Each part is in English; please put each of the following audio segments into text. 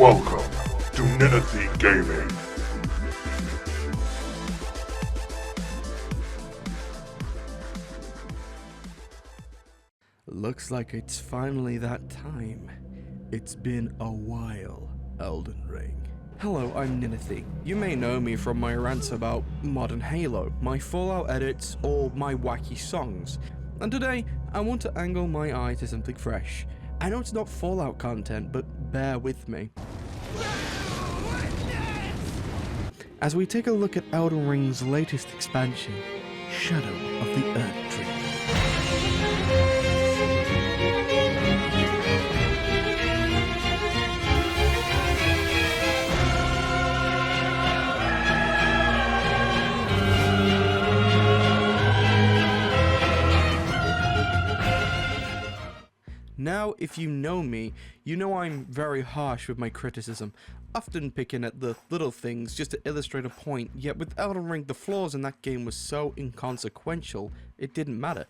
Welcome to Ninethie Gaming. Looks like it's finally that time. It's been a while, Elden Ring. Hello, I'm Ninethie. You may know me from my rants about modern Halo, my Fallout edits, or my wacky songs. And today, I want to angle my eye to something fresh. I know it's not Fallout content, but bear with me. As we take a look at Elden Ring's latest expansion, Shadow of the Erdtree. Now, if you know me, you know I'm very harsh with my criticism, often picking at the little things just to illustrate a point, yet with Elden Ring the flaws in that game were so inconsequential, it didn't matter.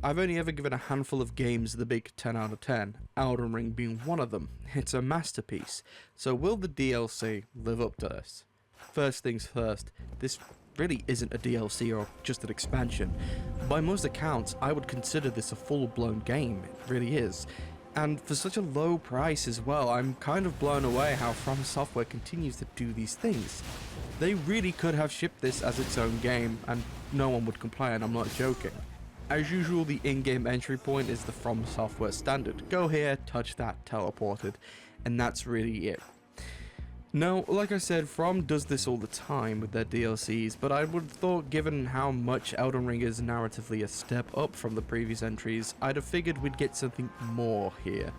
I've only ever given a handful of games the big 10 out of 10, Elden Ring being one of them. It's a masterpiece, so will the DLC live up to this? First things first, this really isn't a DLC or just an expansion. By most accounts, I would consider this a full-blown game, it really is. And for such a low price as well, I'm kind of blown away how From Software continues to do these things. They really could have shipped this as its own game, and no one would complain, I'm not joking. As usual, the in-game entry point is the From Software standard. Go here, touch that, teleported, and that's really it. Now, like I said, From does this all the time with their DLCs, but I would have thought given how much Elden Ring is narratively a step up from the previous entries, I'd have figured we'd get something more here.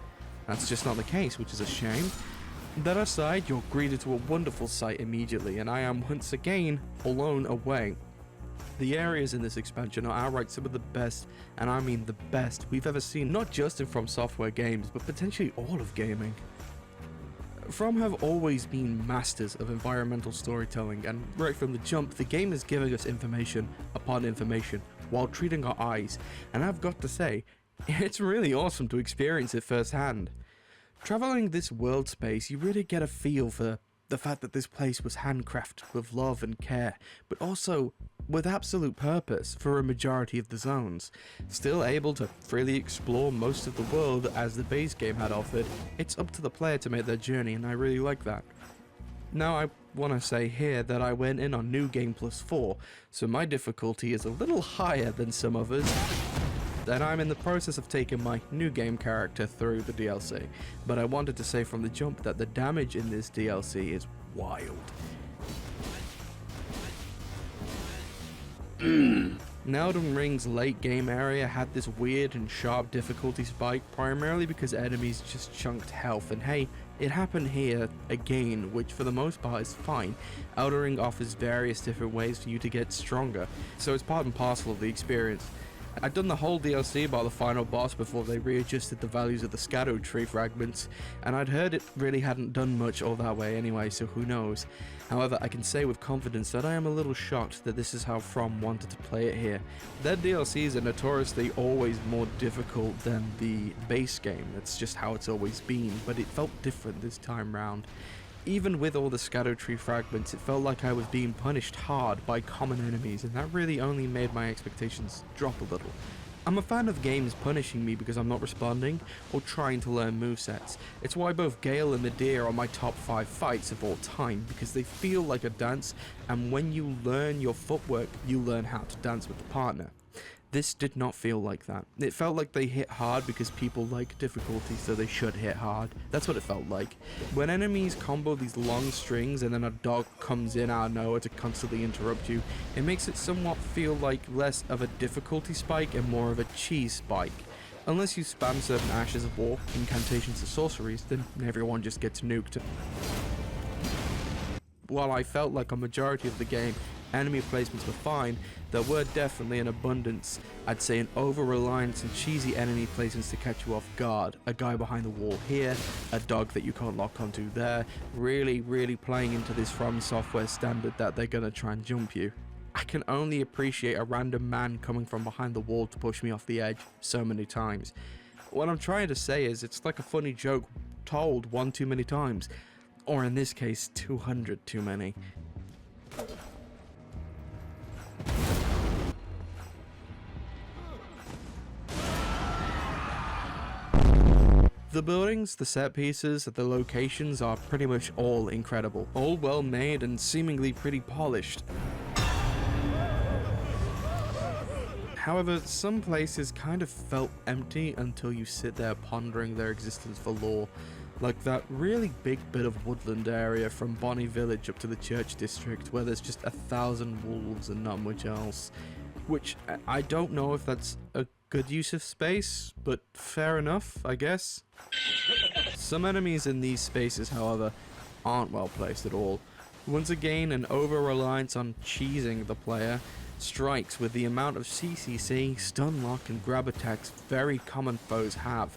That's just not the case, which is a shame. That aside, you're greeted to a wonderful sight immediately, and I am once again blown away. The areas in this expansion are outright some of the best, and I mean the best, we've ever seen, not just in From Software games, but potentially all of gaming. From have always been masters of environmental storytelling, and right from the jump, the game is giving us information upon information while treating our eyes, and I've got to say, it's really awesome to experience it firsthand. Traveling this world space, you really get a feel for the fact that this place was handcrafted with love and care, but also with absolute purpose for a majority of the zones. Still able to freely explore most of the world as the base game had offered, it's up to the player to make their journey, and I really like that. Now I want to say here that I went in on New Game Plus 4, so my difficulty is a little higher than some others, and I'm in the process of taking my new game character through the DLC, but I wanted to say from the jump that the damage in this DLC is wild. Elden Ring's late game area had this weird and sharp difficulty spike, primarily because enemies just chunked health, and hey, it happened here again, which for the most part is fine. Elden Ring offers various different ways for you to get stronger, so it's part and parcel of the experience. I'd done the whole DLC by the final boss before they readjusted the values of the Erdtree fragments, and I'd heard it really hadn't done much all that way anyway, so who knows. However, I can say with confidence that I am a little shocked that this is how From wanted to play it here. Their DLCs are notoriously always more difficult than the base game, that's just how it's always been, but it felt different this time round. Even with all the Erdtree fragments, it felt like I was being punished hard by common enemies, and that really only made my expectations drop a little. I'm a fan of games punishing me because I'm not responding or trying to learn movesets. It's why both Gale and Medea are my top 5 fights of all time, because they feel like a dance, and when you learn your footwork, you learn how to dance with the partner. This did not feel like that. It felt like they hit hard because people like difficulty, so they should hit hard. That's what it felt like. When enemies combo these long strings and then a dog comes in out of nowhere to constantly interrupt you, it makes it somewhat feel like less of a difficulty spike and more of a cheese spike. Unless you spam certain Ashes of War, incantations and sorceries, then everyone just gets nuked. While I felt like a majority of the game, enemy placements were fine, there were definitely an abundance, I'd say an over-reliance on cheesy enemy placements to catch you off guard. A guy behind the wall here, a dog that you can't lock onto there, really playing into this From Software standard that they're gonna try and jump you. I can only appreciate a random man coming from behind the wall to push me off the edge so many times. What I'm trying to say is it's like a funny joke told one too many times. Or in this case, 200 too many. The buildings, the set pieces, the locations are pretty much all incredible. All well made and seemingly pretty polished. However, some places kind of felt empty until you sit there pondering their existence for lore. Like that really big bit of woodland area from Bonnie Village up to the Church District where there's just 1,000 wolves and not much else. Which, I don't know if that's a good use of space, but fair enough, I guess. Some enemies in these spaces, however, aren't well placed at all. Once again, an over-reliance on cheesing the player strikes with the amount of CCC, stun lock, and grab attacks very common foes have.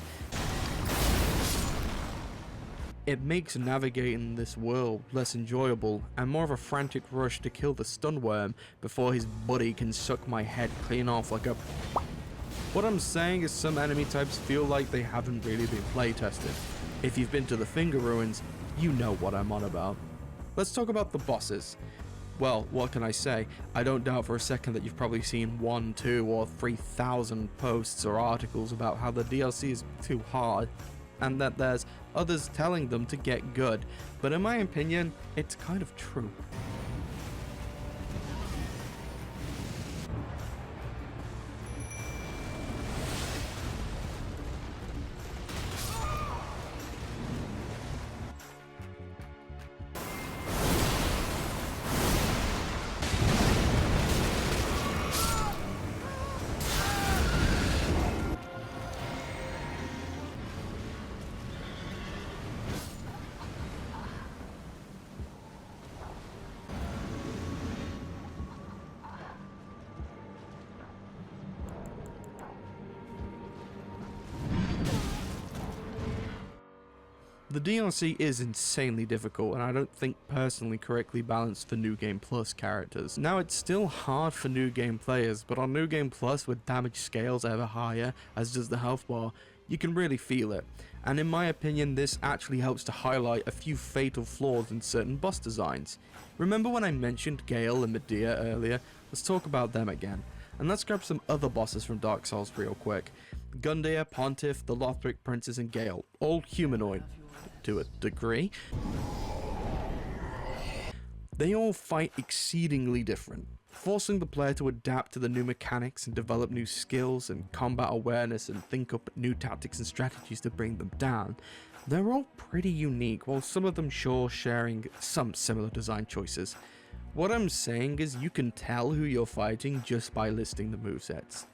It makes navigating this world less enjoyable and more of a frantic rush to kill the stun worm before his buddy can suck my head clean off like a... What I'm saying is some enemy types feel like they haven't really been playtested. If you've been to the Finger Ruins, you know what I'm on about. Let's talk about the bosses. Well, what can I say? I don't doubt for a second that you've probably seen 1, 2, or 3,000 posts or articles about how the DLC is too hard, and that there's others telling them to get good, but in my opinion, it's kind of true. The DLC is insanely difficult, and I don't think personally correctly balanced for New Game Plus characters. Now, it's still hard for New Game players, but on New Game Plus, with damage scales ever higher, as does the health bar, you can really feel it. And in my opinion, this actually helps to highlight a few fatal flaws in certain boss designs. Remember when I mentioned Gale and Medea earlier? Let's talk about them again. And let's grab some other bosses from Dark Souls real quick. Gundyr, Pontiff, the Lothric Princess, and Gale, all humanoid. To a degree. They all fight exceedingly different, forcing the player to adapt to the new mechanics and develop new skills and combat awareness and think up new tactics and strategies to bring them down. They're all pretty unique, while some of them sure sharing some similar design choices. What I'm saying is you can tell who you're fighting just by listing the movesets.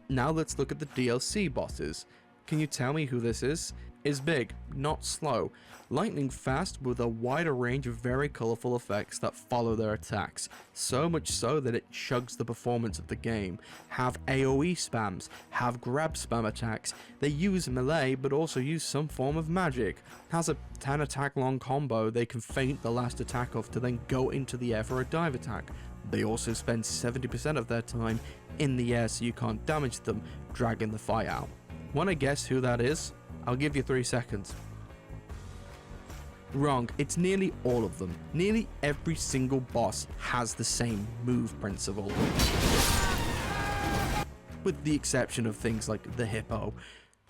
Now let's look at the DLC bosses. Can you tell me who this is? Is big, not slow, lightning fast with a wider range of very colourful effects that follow their attacks, so much so that it chugs the performance of the game, have AoE spams, have grab spam attacks, they use melee but also use some form of magic, has a 10 attack long combo they can feint the last attack off to then go into the air for a dive attack. They also spend 70% of their time in the air so you can't damage them, dragging the fight out. Wanna guess who that is? I'll give you 3 seconds. Wrong, it's nearly all of them. Nearly every single boss has the same move principle. With the exception of things like the hippo.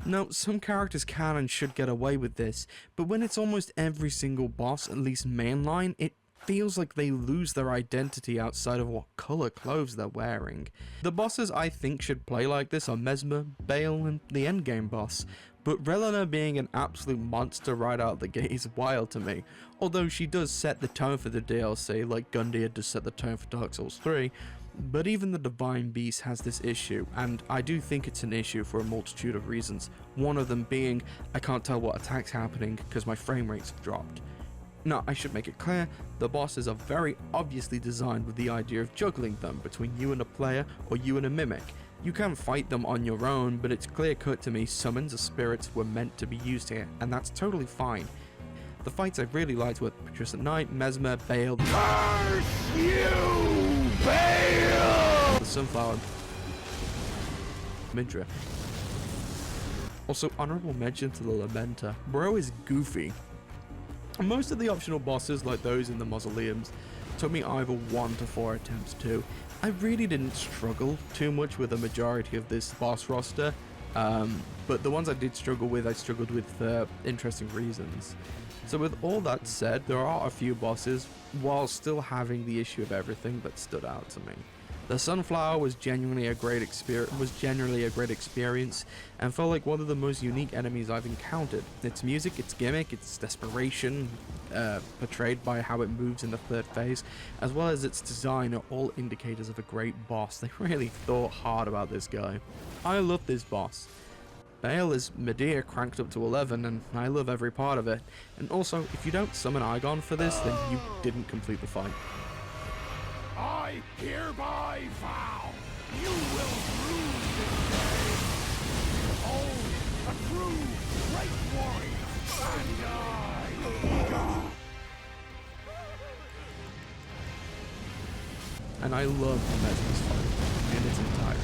Now, some characters can and should get away with this, but when it's almost every single boss, at least mainline, it feels like they lose their identity outside of what color clothes they're wearing. The bosses I think should play like this are Mesmer, Bale, and the endgame boss, but Relena being an absolute monster right out the gate is wild to me, although she does set the tone for the DLC like Gundyr does set the tone for Dark Souls 3, but even the Divine Beast has this issue, and I do think it's an issue for a multitude of reasons, one of them being I can't tell what attack's happening because my frame rates have dropped. Now, I should make it clear, the bosses are very obviously designed with the idea of juggling them between you and a player or you and a mimic. You can fight them on your own, but it's clear cut to me summons or spirits were meant to be used here, and that's totally fine. The fights I really liked were Patricia Knight, Mesmer, Bale, Curse you, Bale! The Sunflower, Midra. Also, honorable mention to the Lamenter. Bro is goofy. And most of the optional bosses, like those in the mausoleums, took me either 1 to 4 attempts to. I really didn't struggle too much with the majority of this boss roster, but the ones I did struggle with, I struggled with for interesting reasons. So with all that said, there are a few bosses, while still having the issue of everything, that stood out to me. The Sunflower was genuinely a great experience, and felt like one of the most unique enemies I've encountered. Its music, its gimmick, its desperation, portrayed by how it moves in the third phase, as well as its design, are all indicators of a great boss. They really thought hard about this guy. I love this boss. Bale is Medea cranked up to 11, and I love every part of it. And also, if you don't summon Igon for this, then you didn't complete the fight. I hereby vow you will rue this day. Behold, a true great warrior, and And I love Mesmer's fight in its entirety.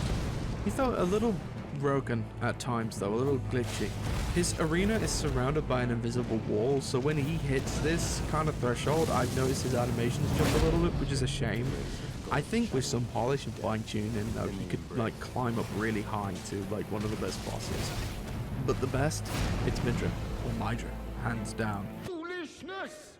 He felt a little broken at times though, a little glitchy. His arena is surrounded by an invisible wall, so when he hits this kind of threshold, I've noticed his animations jump a little bit, which is a shame. I think with some polish and fine tuning though, he could like climb up really high to like one of the best bosses. But the best, it's Midra, or Midra, hands down. foolishness!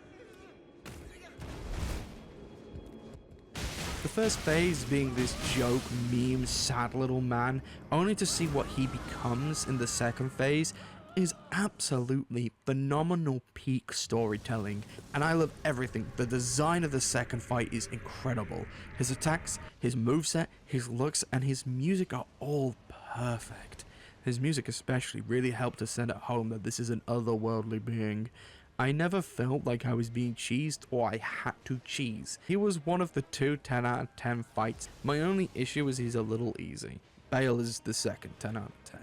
The first phase being this joke, meme, sad little man, only to see what he becomes in the second phase, is absolutely phenomenal peak storytelling, and I love everything. The design of the second fight is incredible. His attacks, his moveset, his looks, and his music are all perfect. His music especially really helped to send it home that this is an otherworldly being. I never felt like I was being cheesed or I had to cheese. He was one of the 2 10 out of 10 fights. My only issue is he's a little easy. Bale is the second 10 out of 10.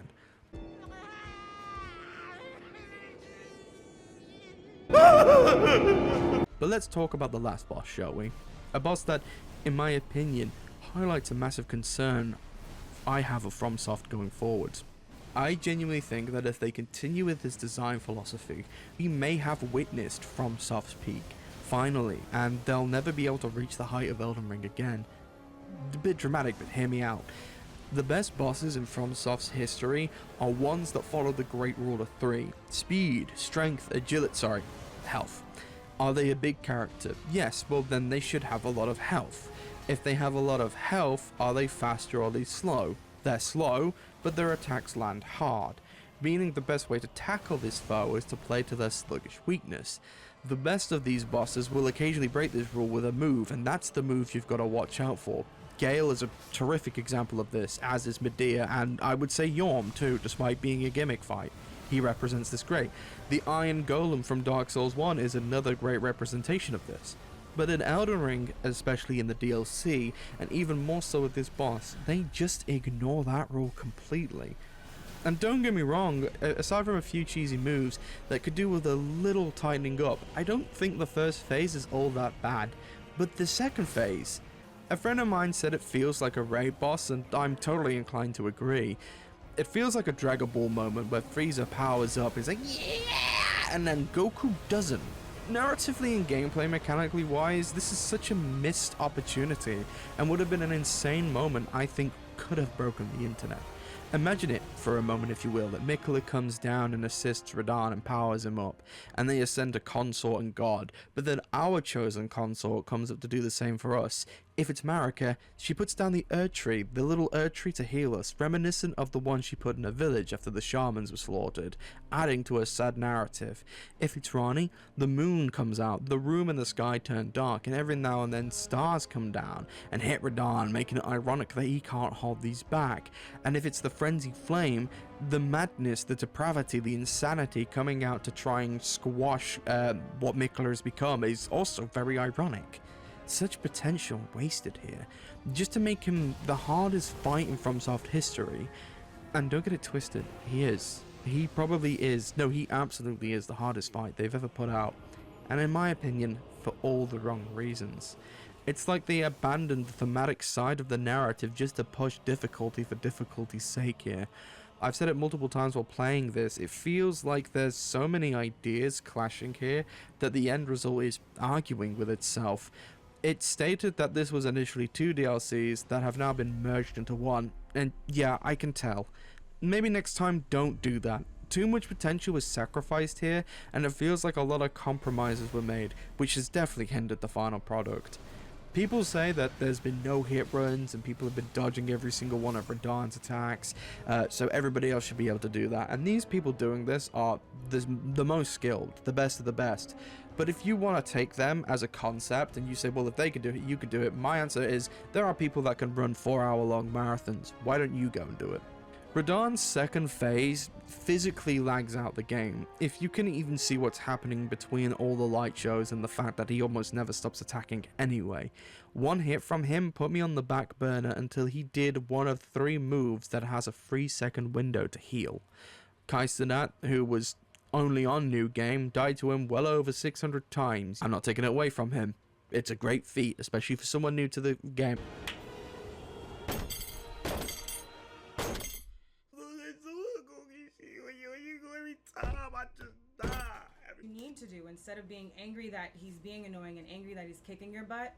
But let's talk about the last boss, shall we? A boss that, in my opinion, highlights a massive concern I have of FromSoft going forward. I genuinely think that if they continue with this design philosophy, we may have witnessed FromSoft's peak, finally, and they'll never be able to reach the height of Elden Ring again. A bit dramatic, but hear me out. The best bosses in FromSoft's history are ones that follow the great rule of 3. Speed, strength, agility, health. Are they a big character? Yes, well then they should have a lot of health. If they have a lot of health, are they faster or are they slow? They're slow, but their attacks land hard, meaning the best way to tackle this foe is to play to their sluggish weakness. The best of these bosses will occasionally break this rule with a move, and that's the move you've got to watch out for. Gale is a terrific example of this, as is Medea, and I would say Yhorm too, despite being a gimmick fight. He represents this great. The Iron Golem from Dark Souls 1 is another great representation of this. But in Elden Ring, especially in the DLC, and even more so with this boss, they just ignore that rule completely. And don't get me wrong, aside from a few cheesy moves that could do with a little tightening up, I don't think the first phase is all that bad. But the second phase, a friend of mine said it feels like a raid boss, and I'm totally inclined to agree. It feels like a Dragon Ball moment where Frieza powers up, he's like, yeah, and then Goku doesn't. Narratively and gameplay mechanically wise, this is such a missed opportunity, and would have been an insane moment I think could have broken the internet. Imagine it for a moment, if you will, that Miquella comes down and assists Radahn and powers him up, and they ascend to consort and god, but then our chosen consort comes up to do the same for us. If it's Marika, she puts down the Erdtree, the little Erdtree to heal us, reminiscent of the one she put in her village after the shamans were slaughtered, adding to her sad narrative. If it's Ranni, the moon comes out, the room and the sky turn dark, and every now and then stars come down and hit Radahn, making it ironic that he can't hold these back. And if it's the frenzied flame, the madness, the depravity, the insanity coming out to try and squash what Miquella has become is also very ironic. Such potential wasted here, just to make him the hardest fight in FromSoft history. And don't get it twisted, he is. He probably is. No, he absolutely is the hardest fight they've ever put out. And in my opinion, for all the wrong reasons. It's like they abandoned the thematic side of the narrative just to push difficulty for difficulty's sake here. I've said it multiple times while playing this, it feels like there's so many ideas clashing here that the end result is arguing with itself. It stated that this was initially 2 DLCs that have now been merged into one, and yeah, I can tell. Maybe next time don't do that. Too much potential was sacrificed here, and it feels like a lot of compromises were made, which has definitely hindered the final product. People say that there's been no hit runs and people have been dodging every single one of Radahn's attacks, so everybody else should be able to do that. And these people doing this are the most skilled, the best of the best. But if you want to take them as a concept and you say, well, if they can do it, you can do it, my answer is there are people that can run 4-hour-long marathons. Why don't you go and do it? Radahn's second phase physically lags out the game. If you can even see what's happening between all the light shows and the fact that he almost never stops attacking anyway. One hit from him put me on the back burner until he did one of 3 moves that has a 3-second window to heal. Kaisenat, who was only on New Game, died to him well over 600 times. I'm not taking it away from him. It's a great feat, especially for someone new to the game. You need to do, instead of being angry that he's being annoying and angry that he's kicking your butt,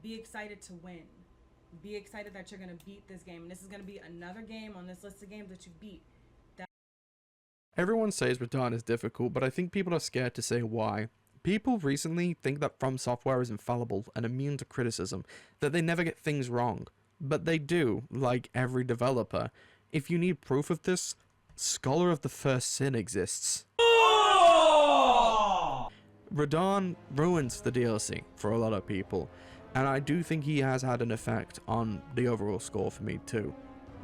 be excited to win. Be excited that you're going to beat this game, and this is going to be another game on this list of games that you beat. Everyone says Radahn is difficult, but I think people are scared to say why. People recently think that From Software is infallible and immune to criticism, that they never get things wrong. But they do, like every developer. If you need proof of this, Scholar of the First Sin exists. Radahn ruins the DLC for a lot of people, and I do think he has had an effect on the overall score for me too.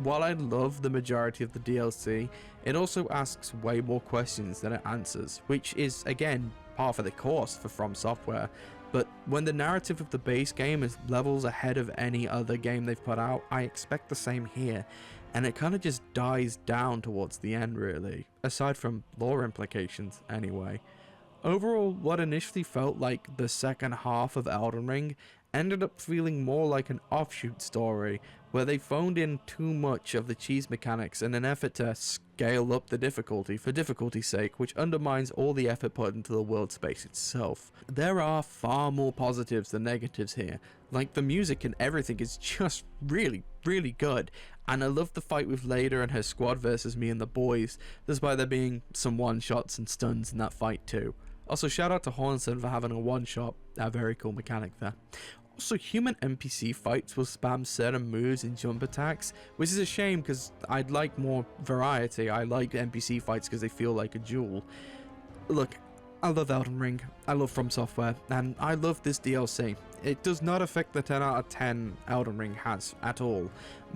While I love the majority of the DLC, it also asks way more questions than it answers, which is again par for the course for From Software. But when the narrative of the base game is levels ahead of any other game they've put out, I expect the same here, and it kind of just dies down towards the end really, aside from lore implications anyway. Overall, what initially felt like the second half of Elden Ring ended up feeling more like an offshoot story, where they phoned in too much of the cheese mechanics in an effort to scale up the difficulty for difficulty's sake, which undermines all the effort put into the world space itself. There are far more positives than negatives here, like the music and everything is just really good, and I love the fight with Leda and her squad versus me and the boys, despite there being some one-shots and stuns in that fight too. Also, shout out to Hornson for having a one-shot, a very cool mechanic there. Also, human NPC fights will spam certain moves and jump attacks, which is a shame because I'd like more variety. I like NPC fights because they feel like a duel. Look, I love Elden Ring, I love From Software, and I love this DLC. It does not affect the 10 out of 10 Elden Ring has at all,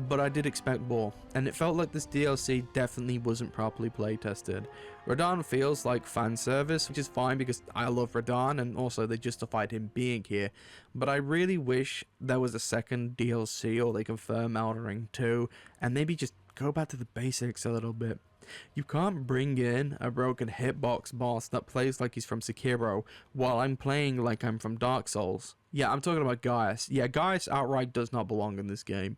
but I did expect more, and it felt like this DLC definitely wasn't properly playtested. Radahn feels like fan service, which is fine because I love Radahn and also they justified him being here, but I really wish there was a second DLC or they confirm Elden Ring 2 and maybe just go back to the basics a little bit. You can't bring in a broken hitbox boss that plays like he's from Sekiro while I'm playing like I'm from Dark Souls. Yeah, I'm talking about Gaius. Yeah, Gaius outright does not belong in this game.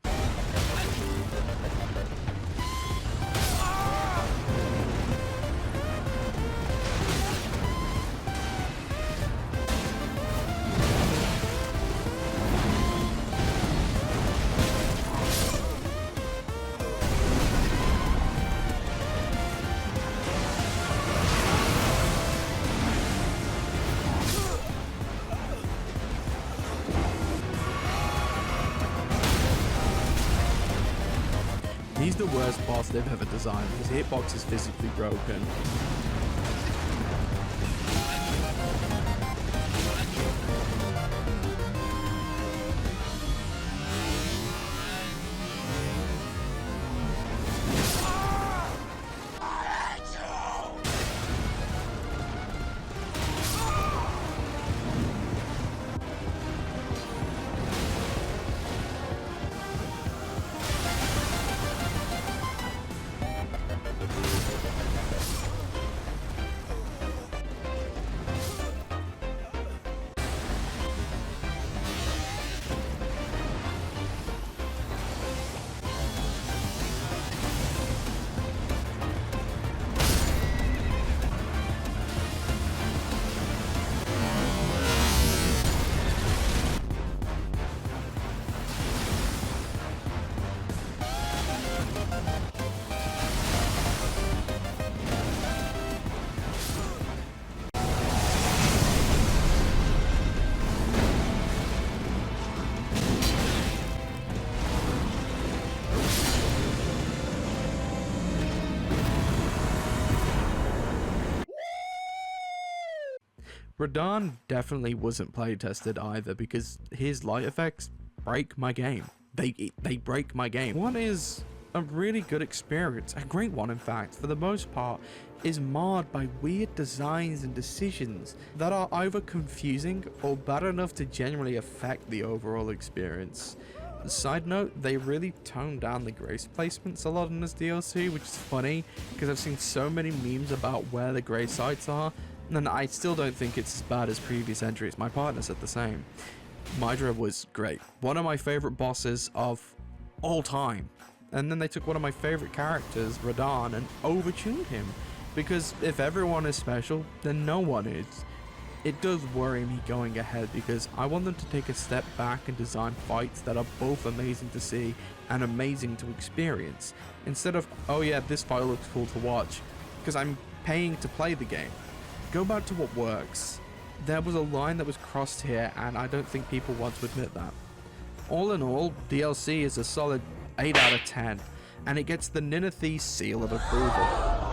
He's the worst boss they've ever designed. His hitbox is physically broken. Radahn definitely wasn't playtested either, because his light effects break my game. They break my game. One is a really good experience, a great one in fact, for the most part, is marred by weird designs and decisions that are either confusing or bad enough to genuinely affect the overall experience. Side note, they really toned down the grace placements a lot in this DLC, which is funny because I've seen so many memes about where the grace sites are, and I still don't think it's as bad as previous entries. My partner said the same. Mydra was great, one of my favorite bosses of all time, and then they took one of my favorite characters, Radahn, and overtuned him, because if everyone is special, then no one is. It does worry me going ahead because I want them to take a step back and design fights that are both amazing to see and amazing to experience, instead of, oh yeah, this fight looks cool to watch, because I'm paying to play the game. Go back to what works. There was a line that was crossed here, and I don't think people want to admit that. All in all, DLC is a solid 8 out of 10, and it gets the Ninethie seal of approval.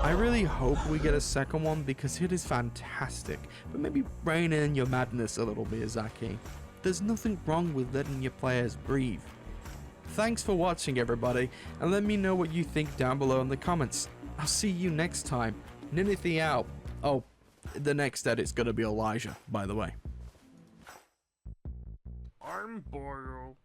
I really hope we get a second one because it is fantastic, but maybe rein in your madness a little, Miyazaki. There's nothing wrong with letting your players breathe. Thanks for watching, everybody, and let me know what you think down below in the comments. I'll see you next time. Ninethie out. Oh, the next edit's gonna be Elijah, by the way. I'm Boyle.